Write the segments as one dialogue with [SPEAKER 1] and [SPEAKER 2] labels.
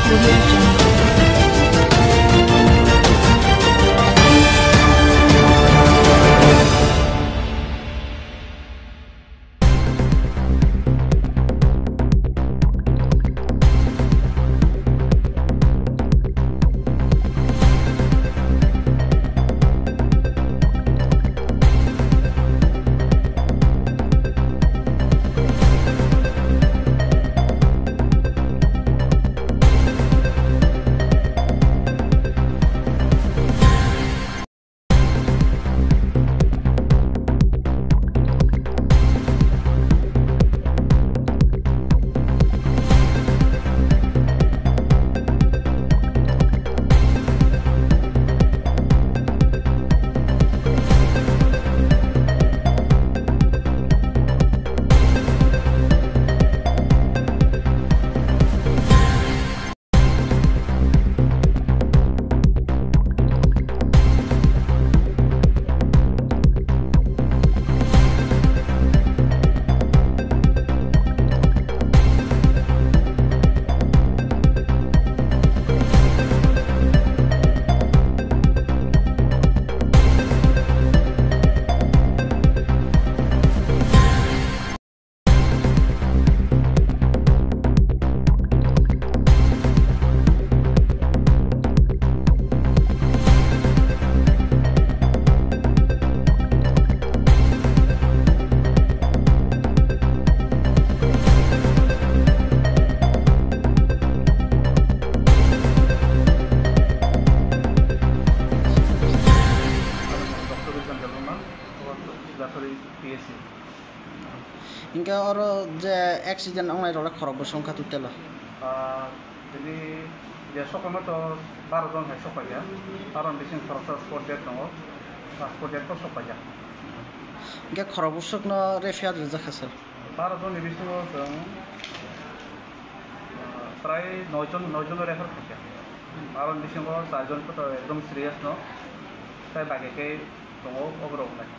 [SPEAKER 1] Audio Jungle.
[SPEAKER 2] Inka oro je accident ongai rola khorok bo songkha tutela.
[SPEAKER 3] Jadi dia sokong itu 12 জন hai sok aja. Aron bising proses sport dead nongo. Sport dead ko sok aja.
[SPEAKER 2] Inka khorok bo sokno refiat reja khasel.
[SPEAKER 3] 12 জন নিবিষ্ট প্রায় 9 জন refer থাকে। আরন বিসিং 4 জন তো একদম serious ন। তাই বাকিকে দङ অবরোধ নাই।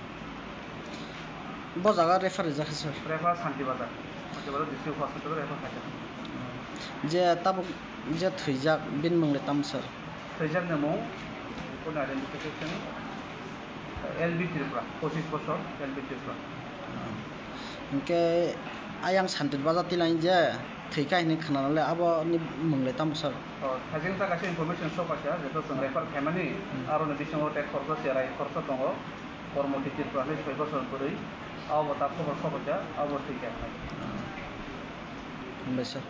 [SPEAKER 2] Bo jaga refer reja khasel.
[SPEAKER 3] Refer শান্তি বাজার district hospital refer থাকে।
[SPEAKER 2] Je tabuk je thuijak bin mungle tamsar.
[SPEAKER 3] Thuijak namo কোন আইডেন্টিফিকেশন এলবি ত্রিপুরা 25 বছর LB Tripura.
[SPEAKER 2] Inke ayang santit bajati lain je theikai ni khanale abo ni mungle tamsar.
[SPEAKER 3] Hajing ta kaise information sok আছে যেটা जों refer family আর অন্য দিশাও tech খরচ সেরাই খরচ দङ কর্মটি ত্রিপুরা 6 বছর ধরে আবো তা খবর সব আছে আবো ঠিক আছে।
[SPEAKER 2] Besar.